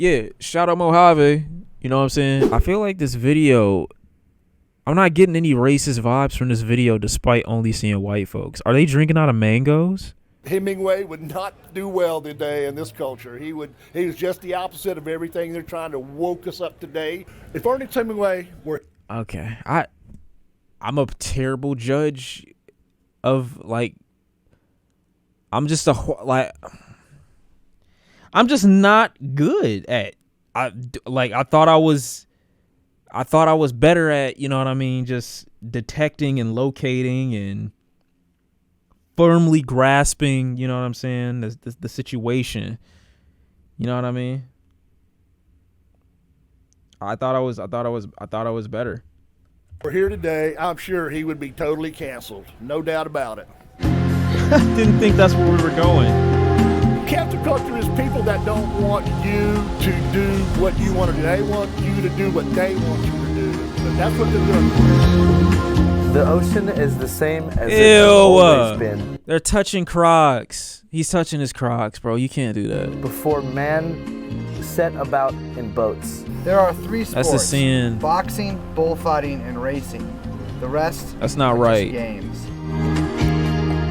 Yeah, shout out Mojave. You know what I'm saying? I feel like this video, I'm not getting any racist vibes from this video despite only seeing white folks. Are they drinking out of mangoes? Hemingway would not do well today in this culture. He was just the opposite of everything they're trying to woke us up today. If Ernest Hemingway were... Okay. I'm a terrible judge of, like, I'm just not good at, I thought I was better at, you know what I mean, just detecting and locating and firmly grasping, you know what I'm saying, the situation. You know what I mean? I thought I was better. We're here today. I'm sure he would be totally canceled. No doubt about it. I didn't think that's where we were going. Cancel culture is people that don't want you to do what you want to do. They want you to do what they want you to do. But that's what they're doing. The ocean is the same as it has always been. They're touching Crocs. He's touching his Crocs, bro. You can't do that. Before man set about in boats. There are 3 sports. That's the sin. Boxing, bullfighting, and racing. The rest That's not are right. just games.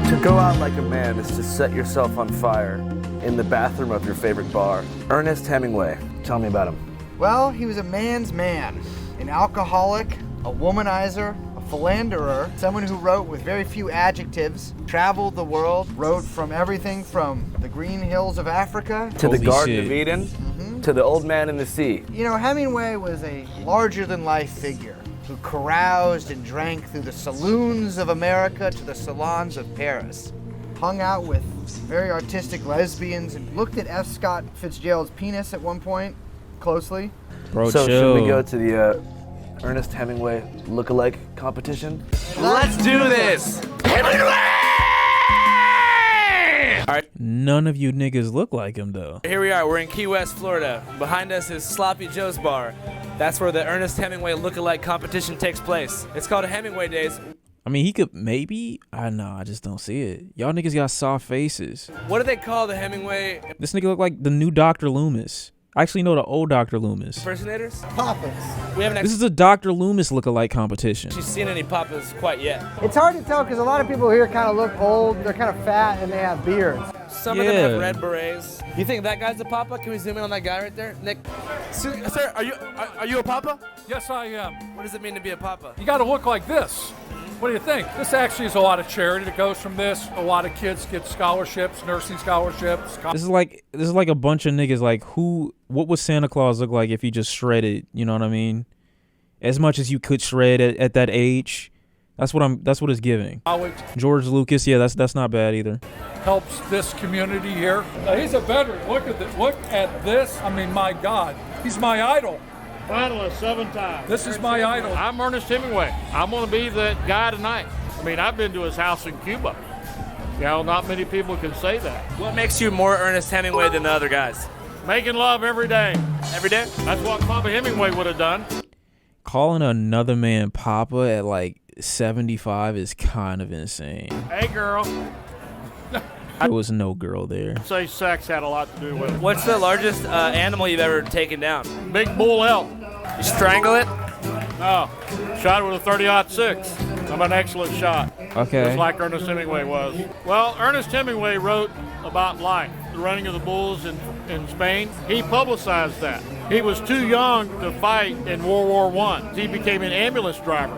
To go out like a man is to set yourself on fire in the bathroom of your favorite bar. Ernest Hemingway. Tell me about him. Well, he was a man's man. An alcoholic, a womanizer, a philanderer, someone who wrote with very few adjectives, traveled the world, wrote from everything from the green hills of Africa to the Holy Garden shit. of Eden, to the Old Man in the Sea. You know, Hemingway was a larger-than-life figure who caroused and drank through the saloons of America to the salons of Paris, hung out with very artistic lesbians, and looked at F. Scott Fitzgerald's penis at one point closely. Bro, So chill. should we go to the Ernest Hemingway look-alike competition? Let's do this! None of you niggas look like him, though. Here we are, we're in Key West, Florida. Behind us is Sloppy Joe's Bar. That's where the Ernest Hemingway look-alike competition takes place. It's called Hemingway Days. I mean, he could maybe. I just don't see it. Y'all niggas got soft faces. What do they call the Hemingway This nigga look like the new Dr. Loomis. I actually know the old Dr. Loomis. impersonators? Papas. We haven't This is a Dr. Loomis look-alike competition. actually seen any papas quite yet. It's hard to tell because a lot of people here kind of look old, they're kind of fat, and they have beards. Some of them have Yeah. red berets. You think that guy's a papa? Can we zoom in on that guy right there? Nick? Sir, are you a papa? Yes, I am. What does it mean to be a papa? You got to look like this. What do you think? This actually is a lot of charity that goes from this. A lot of kids get scholarships, nursing scholarships. This is like a bunch of niggas like what would Santa Claus look like if he just shredded, you know what I mean? As much as you could shred at that age. That's what it's giving. College George Lucas, yeah, that's not bad either. helps this community here. He's a veteran. Look at this. Look at this. I mean, my God, he's my idol. Finalist 7 times. This is my idol. I'm Ernest Hemingway. I'm going to be that guy tonight. I mean, I've been to his house in Cuba. You know, not many people can say that. What makes you more Ernest Hemingway than the other guys? Making love every day. Every day? That's what Papa Hemingway would have done. Calling another man Papa at like 75 is kind of insane. Hey, girl. There was no girl there. I'd say sex had a lot to do with it. What's the largest animal you've ever taken down? Big bull elk. You strangle it? No. Shot with a 30-06. I'm an excellent shot. Okay. Just like Ernest Hemingway was. Well, Ernest Hemingway wrote about life, the running of the bulls in Spain. He publicized that. He was too young to fight in World War I. He became an ambulance driver.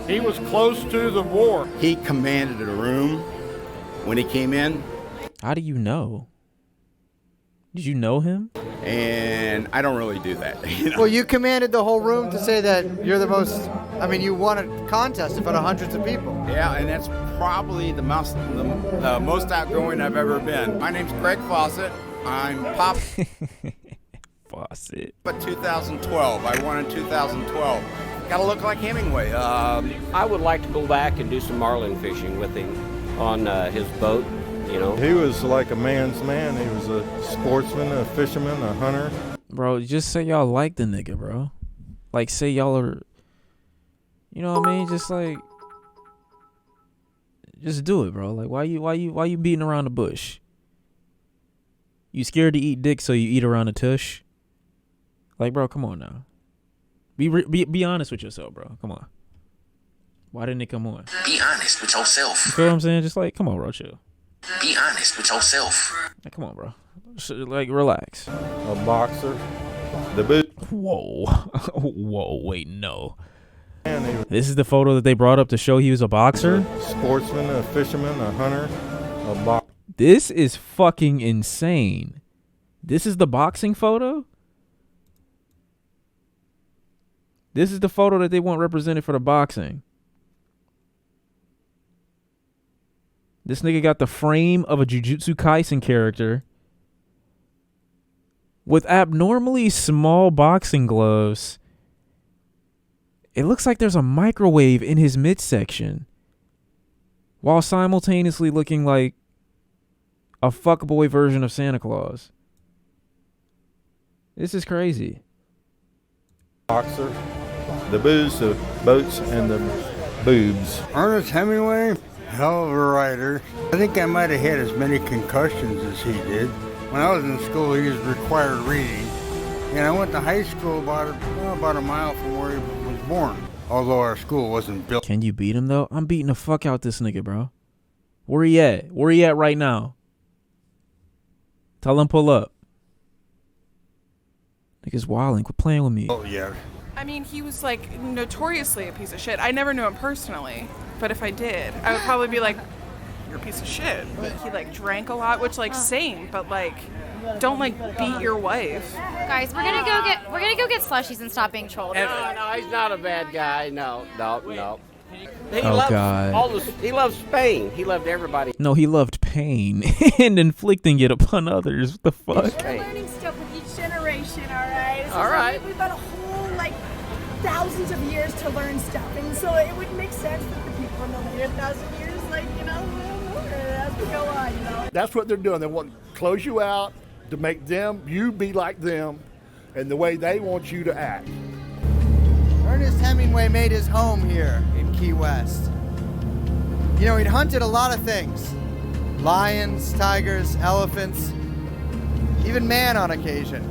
He was close to the war. He commanded a room when he came in, How do you know? Did you know him? and I don't really do that. You know? Well, you commanded the whole room to say that you're the most, I mean, you won a contest in front of hundreds of people. Yeah, and that's probably the most outgoing I've ever been. My name's Craig Fawcett. I'm Pop Fawcett. at 2012. I won in 2012. Gotta look like Hemingway. I would like to go back and do some marlin fishing with him on his boat, you know. He was like a man's man. He was a sportsman, a fisherman, a hunter. Bro, just say y'all like the nigga, bro. Like, say y'all are, you know what I mean? Just like, just do it, bro. Like, why you beating around the bush? You scared to eat dick, so you eat around the tush? Like, bro, come on now. Be honest with yourself, bro. Come on. Why didn't it come on? Be honest with yourself. You feel what I'm saying? Just like, come on, bro, chill. Be honest with yourself. Like, come on, bro. Like, relax. A boxer. The boot. Whoa. Whoa, wait, no. This is the photo that they brought up to show he was a boxer? Sportsman, a fisherman, a hunter, a boxer. This is fucking insane. This is the boxing photo? This is the photo that they want represented for the boxing. This nigga got the frame of a Jujutsu Kaisen character with abnormally small boxing gloves. It looks like there's a microwave in his midsection while simultaneously looking like a fuckboy version of Santa Claus. This is crazy. Boxer. The booze, the boats, and the boobs. Ernest Hemingway, hell of a writer. I think I might have had as many concussions as he did. When I was in school, he was required reading. And I went to high school about a mile from where he was born. Although our school wasn't built. Can you beat him, though? I'm beating the fuck out this nigga, bro. Where he at? Where he at right now? Tell him pull up. Niggas wildin'. Quit playing with me. Oh, yeah. I mean, he was, like, notoriously a piece of shit. I never knew him personally, but if I did, I would probably be like, you're a piece of shit. But he, like, drank a lot, which, like, same, but, like, don't, like, beat your wife. Guys, we're gonna go get slushies and stop being trolled. No, he's not a bad guy. No. He Oh, loves God. He loves Spain. He loved everybody. No, he loved pain and inflicting it upon others. What the fuck? We're learning stuff with each generation, all right? All right. We've got a whole, like, thousands of years to learn stuff, and so it would make sense that the people in the later 1,000 years, like, you know, learn as we go on, you know? That's what they're doing. They want to close you out to make you be like them and the way they want you to act. Ernest Hemingway made his home here in Key West. You know, he'd hunted a lot of things. Lions, tigers, elephants, even man on occasion.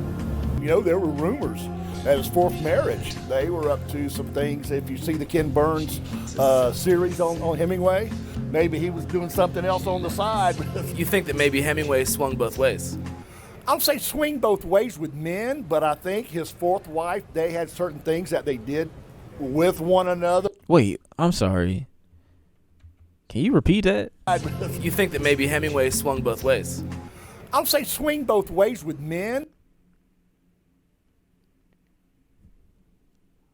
You know, there were rumors at his fourth marriage. They were up to some things. If you see the Ken Burns series on Hemingway, maybe he was doing something else on the side. You think that maybe Hemingway swung both ways? I don't say swing both ways with men, but I think his fourth wife, they had certain things that they did with one another. Wait, I'm sorry. Can you repeat that? You think that maybe Hemingway swung both ways? I don't say swing both ways with men.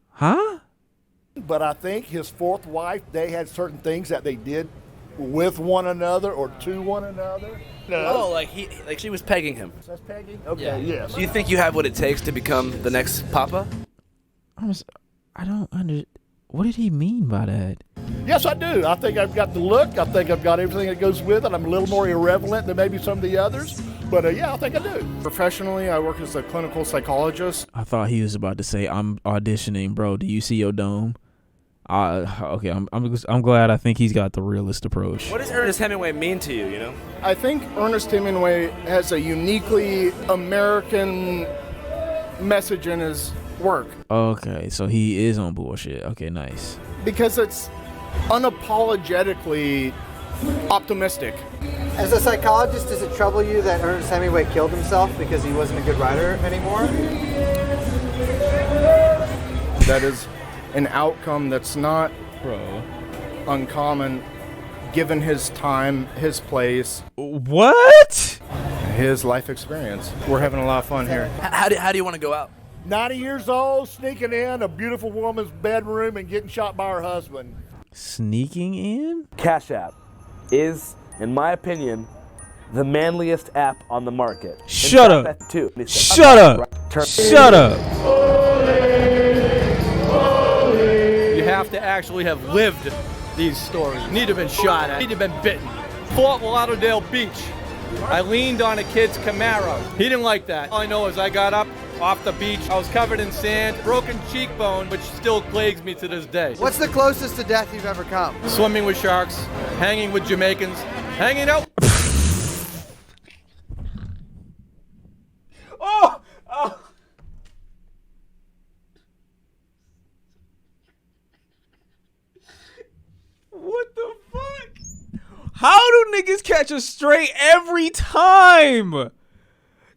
Huh? But I think his fourth wife, they had certain things that they did with one another or to one another. No. Oh, like she was pegging him. That's pegging? Okay, yes. Do you think you have what it takes to become the next Papa? I don't understand. What did he mean by that? Yes, I do. I think I've got the look. I think I've got everything that goes with it. I'm a little more irreverent than maybe some of the others. But yeah, I think I do. Professionally, I work as a clinical psychologist. I thought he was about to say, I'm auditioning, bro. Do you see your dome? Okay, I'm glad. I think he's got the realist approach. What does Ernest Hemingway mean to you, you know? I think Ernest Hemingway has a uniquely American message in his work. Okay, so he is on bullshit. Okay, nice. Because it's unapologetically optimistic. As a psychologist, does it trouble you that Ernest Hemingway killed himself because he wasn't a good writer anymore? That is an outcome that's not uncommon given his time, his place. What? His life experience. We're having a lot of fun here. How do you want to go out? 90 years old, sneaking in a beautiful woman's bedroom and getting shot by her husband. Sneaking in? Cash App is, in my opinion, the manliest app on the market. Shut up. Shut up. Shut up. You have to actually have lived these stories. You need to have been shot at. You need to have been bitten. Fort Lauderdale Beach. I leaned on a kid's Camaro. He didn't like that. All I know is I got up off the beach. I was covered in sand, broken cheekbone, which still plagues me to this day. What's the closest to death you've ever come? Swimming with sharks, hanging with Jamaicans, hanging out. niggas catch a straight every time.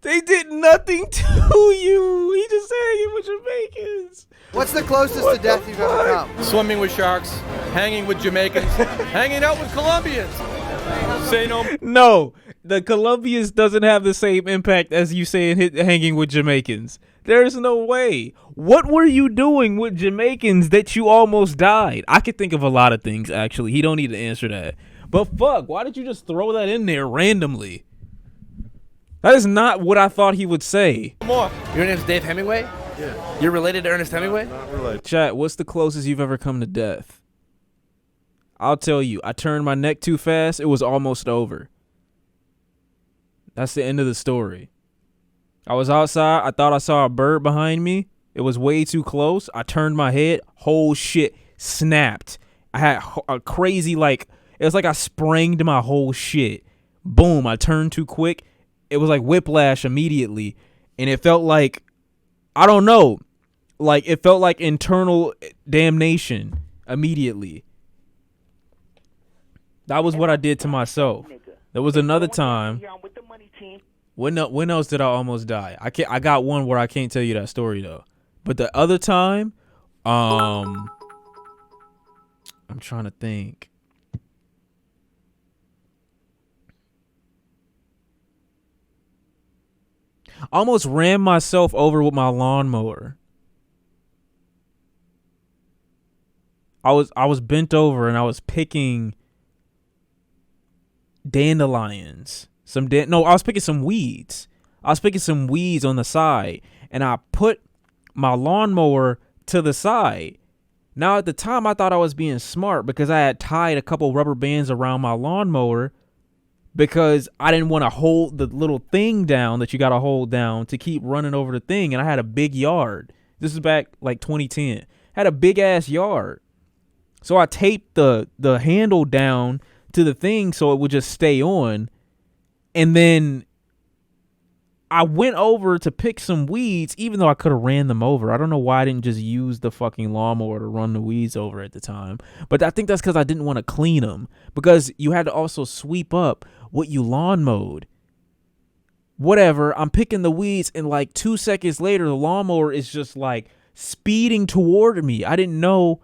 They did nothing to you. He just hanging with Jamaicans. What's the closest to death you've ever come? Swimming with sharks, hanging with Jamaicans, hanging out with Colombians. Say no. No, the Colombians doesn't have the same impact as you saying hanging with Jamaicans. There's no way. What were you doing with Jamaicans that you almost died? I could think of a lot of things, actually. He don't need to answer that. But fuck, why did you just throw that in there randomly? That is not what I thought he would say. More. Your name's Dave Hemingway? Yeah. You're related to Ernest Hemingway? Not related. Chat, what's the closest you've ever come to death? I'll tell you. I turned my neck too fast. It was almost over. That's the end of the story. I was outside. I thought I saw a bird behind me. It was way too close. I turned my head. Whole shit snapped. I had a crazy, like, it was like I spranged my whole shit. Boom. I turned too quick. It was like whiplash immediately. And it felt like, I don't know, like it felt like internal damnation immediately. That was what I did to myself. There was another time. When else did I almost die? I got one where I can't tell you that story though. But the other time, I'm trying to think. I almost ran myself over with my lawnmower. I was bent over and I was picking dandelions. I was picking some weeds. I was picking some weeds on the side and I put my lawnmower to the side. Now at the time I thought I was being smart because I had tied a couple rubber bands around my lawnmower because I didn't want to hold the little thing down that you got to hold down to keep running over the thing. And I had a big yard. This is back like 2010. Had a big ass yard. So I taped the handle down to the thing so it would just stay on. And then I went over to pick some weeds, even though I could have ran them over. I don't know why I didn't just use the fucking lawnmower to run the weeds over at the time. But I think that's because I didn't want to clean them. Because you had to also sweep up what you lawn mowed. Whatever, I'm picking the weeds, and like 2 seconds later, the lawnmower is just like speeding toward me. I didn't know,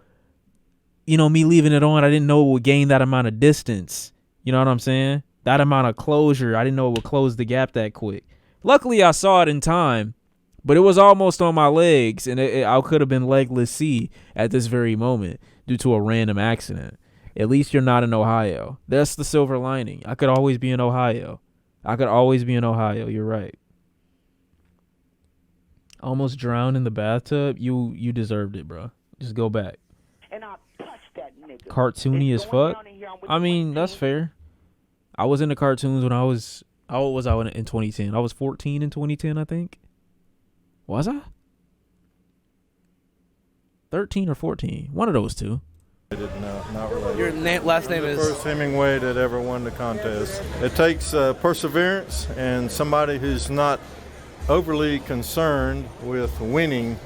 me leaving it on, I didn't know it would gain that amount of distance. You know what I'm saying? That amount of closure. I didn't know it would close the gap that quick. Luckily, I saw it in time, but it was almost on my legs, and I could have been legless C at this very moment due to a random accident. At least you're not in Ohio. That's the silver lining. I could always be in Ohio. You're right. Almost drowned in the bathtub. You deserved it, bro. Just go back. And I punched that nigga. Cartoony as fuck. I mean, that's fair. I was into cartoons when I was... How old was I in 2010? I was 14 in 2010, I think. Was I? 13 or 14. One of those two. No, not related. Your last name the is? First Hemingway that ever won the contest. It takes perseverance and somebody who's not overly concerned with winning,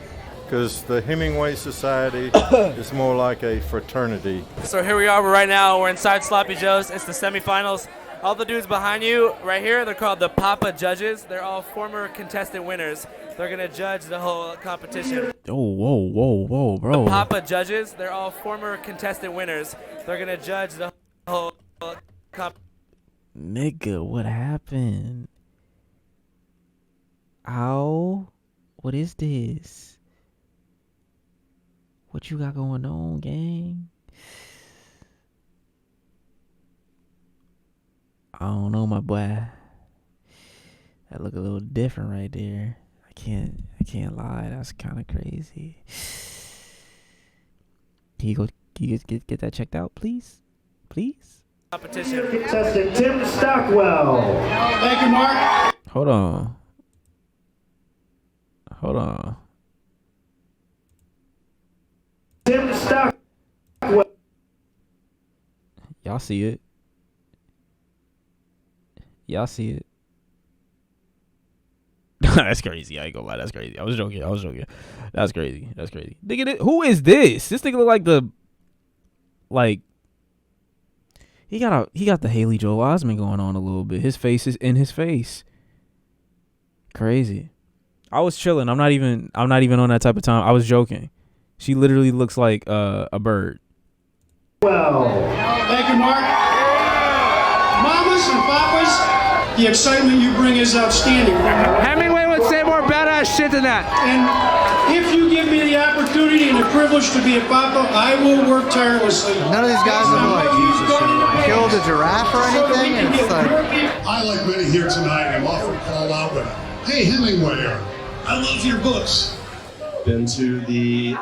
because the Hemingway Society is more like a fraternity. So here we are right now. We're inside Sloppy Joe's. It's the semifinals. All the dudes behind you right here, they're called the Papa Judges. They're all former contestant winners. They're going to judge the whole competition. Oh, whoa, bro. The Papa Judges, they're all former contestant winners. They're going to judge the whole competition. Nigga, what happened? Ow. What is this? What you got going on, gang? I don't know, my boy. That look a little different right there. I can't lie. That's kind of crazy. Can you get that checked out, please? Please? Competition. Contestant Tim Stockwell. Thank you, Mark. Hold on. Tim Stockwell. Y'all see it. That's crazy. I ain't gonna lie. That's crazy. I was joking. That's crazy. Nigga, who is this? This nigga look like He got the Haley Joel Osment going on a little bit. His face is in his face. Crazy. I was chilling. I'm not even on that type of time. I was joking. She literally looks like a bird. Well, thank you, Mark. Mamas and papas, the excitement you bring is outstanding. Hemingway would say more badass shit than that. And if you give me the opportunity and the privilege to be a papa, I will work tirelessly. None of these guys have like killed a giraffe or anything. And it's like, I, like many here tonight, am often called out with, "Hey, Hemingway, I love your books." Been to the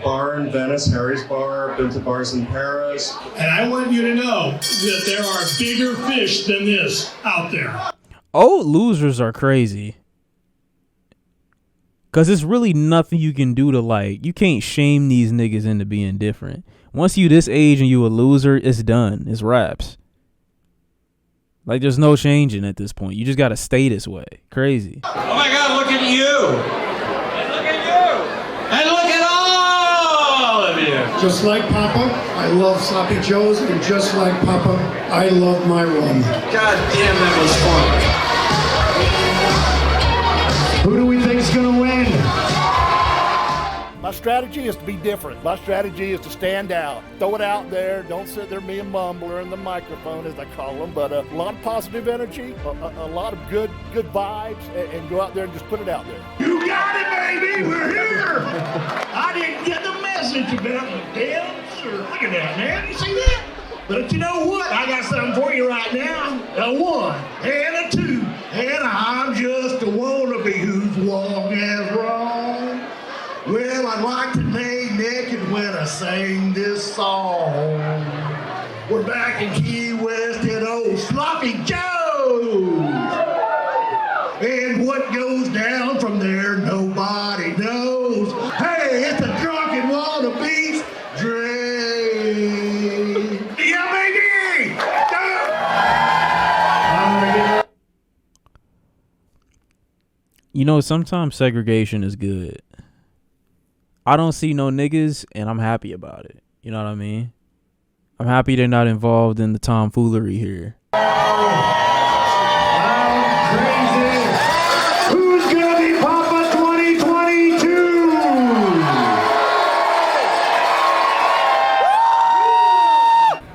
bar in Venice, Harry's Bar, been to bars in Paris. And I want you to know that there are bigger fish than this out there. Old losers are crazy. Cause it's really nothing you can do to like, you can't shame these niggas into being different. Once you this age and you a loser, it's done. It's raps. Like there's no changing at this point. You just gotta stay this way. Crazy. Oh my God, look at you. And look at you. And look at all of you. Just like Papa, I love Sloppy Joe's, and just like Papa, I love my rum. God damn, that was fun. Who do we think's gonna win? My strategy is to be different. My strategy is to stand out. Throw it out there. Don't sit there being mumbler in the microphone, as I call them. But a lot of positive energy, a lot of good vibes, and go out there and just put it out there. You got it, baby. We're here. I didn't get the message about the dance. Look at that, man. You see that? But you know what? I got something for you right now. A 1 and a 2. And I'm just a wannabe whose walk is wrong. Well, I'd like to lay naked when I sing this song. We're back in Key West at old Sloppy Joe's. And what goes down from there, nobody knows. Hey, it's a drunken wannabe's dream. Yeah, baby! You know, sometimes segregation is good. I don't see no niggas, and I'm happy about it. You know what I mean? I'm happy they're not involved in the tomfoolery here. Who's gonna be Papa 2022?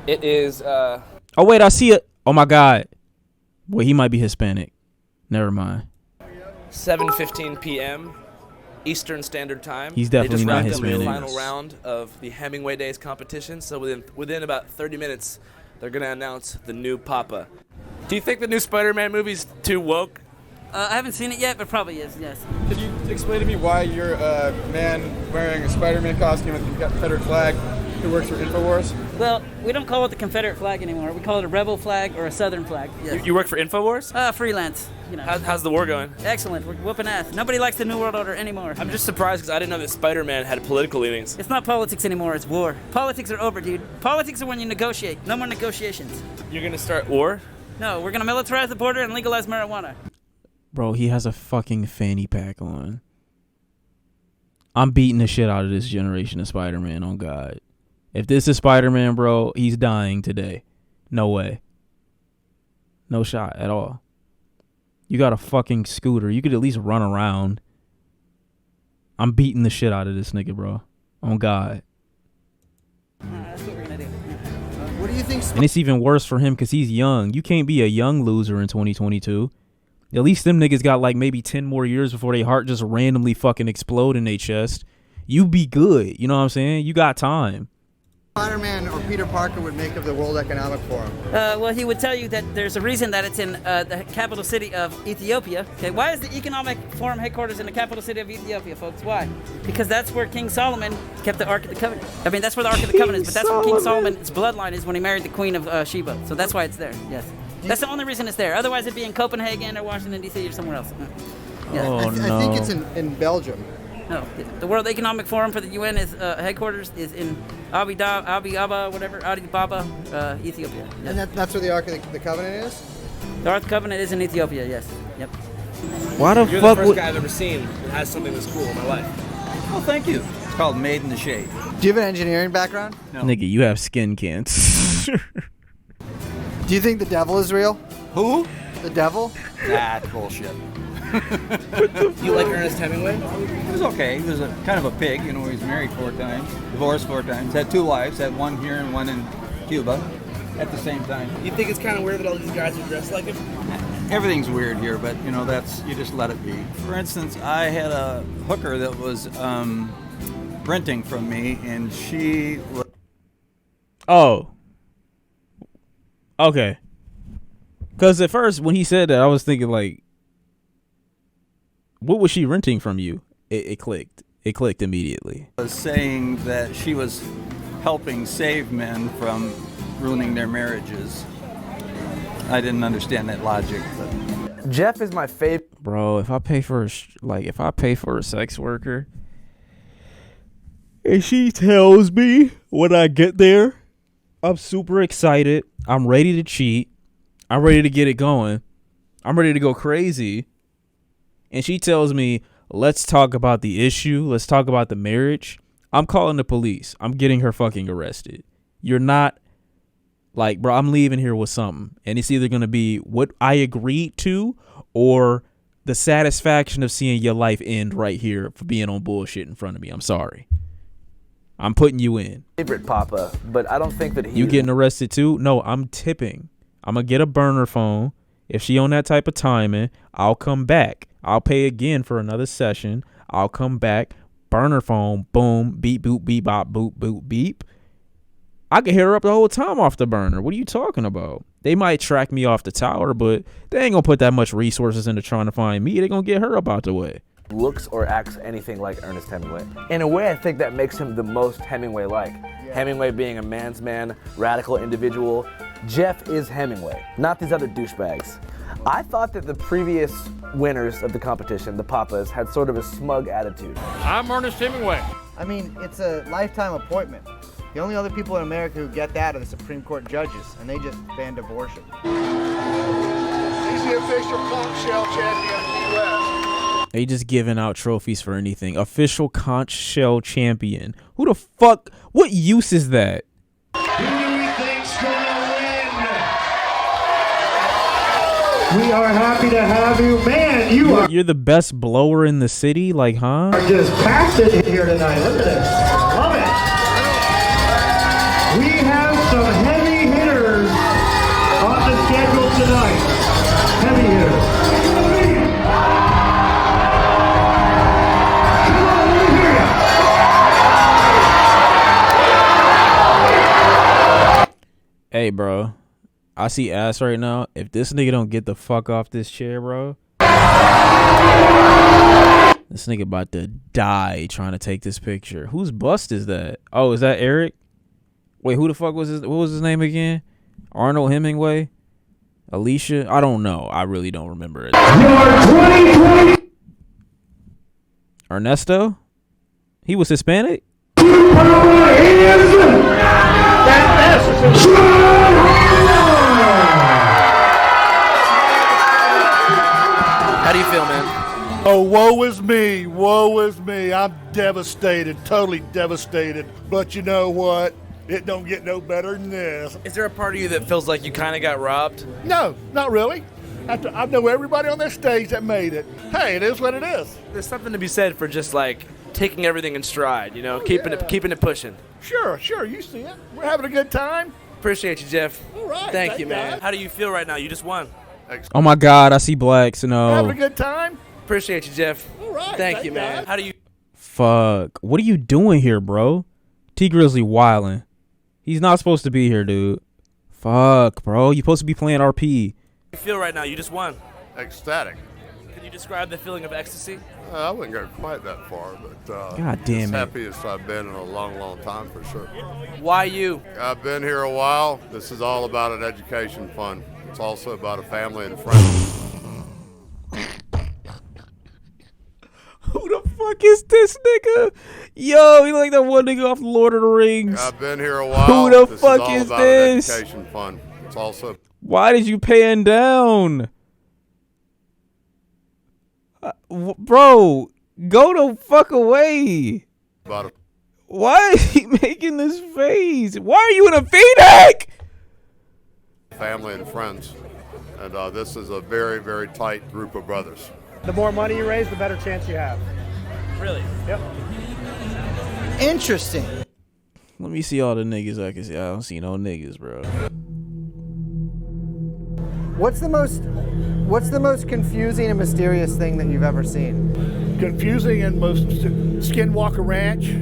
It is. Oh wait, I see it. Oh my God. Boy, he might be Hispanic. Never mind. 7:15 p.m. Eastern Standard Time. He's definitely not They just wrapped up Hispanic. the final round of the Hemingway Days competition. So within about 30 minutes, they're gonna announce the new Papa. Do you think the new Spider-Man movie's too woke? I haven't seen it yet, but probably is, yes. Could you explain to me why you're a man wearing a Spider-Man costume with the Confederate flag who works for InfoWars? Well, we don't call it the Confederate flag anymore. We call it a rebel flag or a Southern flag. Yes. You work for InfoWars? Freelance. You know. How's the war going? Excellent. We're whooping ass. Nobody likes the New World Order anymore. I'm just surprised because I didn't know that Spider-Man had political leanings. It's not politics anymore. It's war. Politics are over, dude. Politics are when you negotiate. No more negotiations. You're gonna start war? No, we're gonna militarize the border and legalize marijuana. Bro, he has a fucking fanny pack on. I'm beating the shit out of this generation of Spider-Man, on God. If this is Spider-Man, bro, he's dying today. No way. No shot at all. You got a fucking scooter. You could at least run around. I'm beating the shit out of this nigga, bro. On God. That's what we're gonna do. what do you think? And it's even worse for him because he's young. You can't be a young loser in 2022. At least them niggas got like maybe 10 more years before their heart just randomly fucking explode in their chest. You be good. You know what I'm saying? You got time. Spider-Man or Peter Parker would make of the World Economic Forum? Well, he would tell you that there's a reason that it's in the capital city of Ethiopia. Okay, why is the Economic Forum headquarters in the capital city of Ethiopia, folks? Why? Because that's where King Solomon kept the Ark of the Covenant. I mean, that's where the Ark of the Covenant is, but that's where King Solomon's bloodline is when he married the Queen of Sheba. So that's why it's there, yes. That's the only reason it's there. Otherwise, it'd be in Copenhagen or Washington, D.C. or somewhere else. Yeah. Oh, I think it's in Belgium. No, the World Economic Forum for the UN is headquarters is in Addis Ababa, Ethiopia. Yeah. And that's where the Ark of the Covenant is? The Ark of the Covenant is in Ethiopia, yes. Yep. Why the You're fuck the first would... guy I've ever seen that has something this cool in my life. Oh, thank you. It's called Made in the Shade. Do you have an engineering background? No. Nigga, you have skin cancer. Do you think the devil is real? Who? The devil? That's bullshit. You like Ernest Hemingway? He was okay. He was kind of a pig. You know, he was married 4 times, divorced 4 times, had 2 wives, had one here and one in Cuba at the same time. You think it's kind of weird that all these guys are dressed like him? Everything's weird here, but you know, you just let it be. For instance, I had a hooker that was renting from me, and she. Oh. Okay. Because at first, when he said that, I was thinking like, what was she renting from you? It clicked. It clicked immediately. Was saying that she was helping save men from ruining their marriages. I didn't understand that logic. But. Jeff is my favorite. Bro, if I pay for a sex worker and she tells me when I get there, I'm super excited. I'm ready to cheat. I'm ready to get it going. I'm ready to go crazy. And she tells me, let's talk about the issue. Let's talk about the marriage. I'm calling the police. I'm getting her fucking arrested. You're not like, bro, I'm leaving here with something. And it's either going to be what I agreed to or the satisfaction of seeing your life end right here for being on bullshit in front of me. I'm sorry. I'm putting you in. Favorite Papa, but I don't think that he. You getting arrested too? No, I'm tipping. I'm going to get a burner phone. If she on that type of timing, I'll come back. I'll pay again for another session. I'll come back. Burner phone. Boom. Beep, boop, beep, bop, boop, boop, beep. I could hit her up the whole time off the burner. What are you talking about? They might track me off the tower, but they ain't going to put that much resources into trying to find me. They're going to get her up out the way. Looks or acts anything like Ernest Hemingway. In a way, I think that makes him the most Hemingway-like. Yeah. Hemingway being a man's man, radical individual. Jeff is Hemingway, not these other douchebags. I thought that the previous winners of the competition, the Papas, had sort of a smug attitude. I'm Ernest Hemingway. I mean, it's a lifetime appointment. The only other people in America who get that are the Supreme Court judges, and they just banned abortion. He's the official conch shell champion of the U.S. They just giving out trophies for anything. Official conch shell champion. Who the fuck? What use is that? Who do we think's gonna win? We are happy to have you. Man, You're the best blower in the city? Like, huh? are just packed in here tonight. Look at this. Love it. We have some heavy hitters on the schedule tonight. Heavy hitters. Come on, let me hear ya. Hey, bro. I see ass right now. If this nigga don't get the fuck off this chair, bro, this nigga about to die trying to take this picture. Whose bust is that? Oh, is that Eric? Wait, who the fuck was what was his name again? Arnold Hemingway? Alicia? I don't know. I really don't remember it. Ernesto? He was Hispanic? How do you feel, man? Oh, woe is me. Woe is me. I'm devastated, totally devastated. But you know what? It don't get no better than this. Is there a part of you that feels like you kind of got robbed? No, not really. I know everybody on this stage that made it. Hey, it is what it is. There's something to be said for just like taking everything in stride, you know, keeping it pushing. Sure, you see it. We're having a good time. Appreciate you, Jeff. All right. Thank you, man. God. How do you feel right now? You just won. Oh my God, I see blacks. No. Having a good time. Appreciate you, Jeff. All right. Thank you, man. God. How do you? Fuck. What are you doing here, bro? T Grizzly wildin'. He's not supposed to be here, dude. Fuck, bro. You supposed to be playing RP. How do you feel right now? You just won. Ecstatic. Can you describe the feeling of ecstasy? I wouldn't go quite that far, but God damn as it. happiest I've been in a long, long time for sure. Why you? I've been here a while. This is all about an education fund. It's also about a family and friends. Who the fuck is this nigga? Yo, he like that one nigga off Lord of the Rings. I've been here a while. Who the this fuck is is all about this? An education fund. It's also. Why did you pan down? Bro, go the fuck away. About a Why is he making this face? Why are you in a V-neck? family and friends. And this is a very, very tight group of brothers. The more money you raise, the better chance you have. Really? Yep. Interesting. Let me see all the niggas I can see. I don't see no niggas, bro. What's the most confusing and mysterious thing that you've ever seen? Confusing and most Skinwalker Ranch.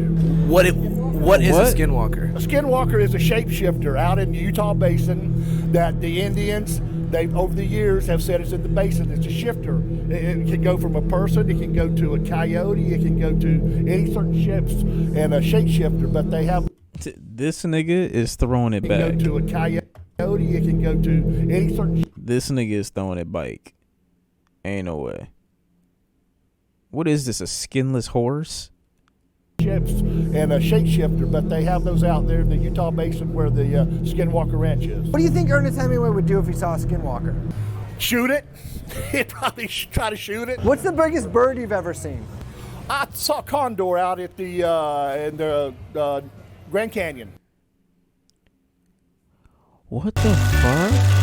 What is a skinwalker? A skinwalker is a shapeshifter out in the Utah Basin that the Indians, they over the years have said it's in the basin. It's a shifter. It can go from a person, it can go to a coyote, it can go to any certain ships and a shapeshifter. But they have. This nigga is throwing it back. It can go to a coyote, it can go to any certain. This nigga is throwing it back. Ain't no way. What is this? A skinless horse? Ships and a shapeshifter, but they have those out there in the Utah Basin where the Skinwalker Ranch is. What do you think Ernest Hemingway would do if he saw a skinwalker? Shoot it. He'd probably try to shoot it. What's the biggest bird you've ever seen? I saw condor out at the in the Grand Canyon. What the fuck?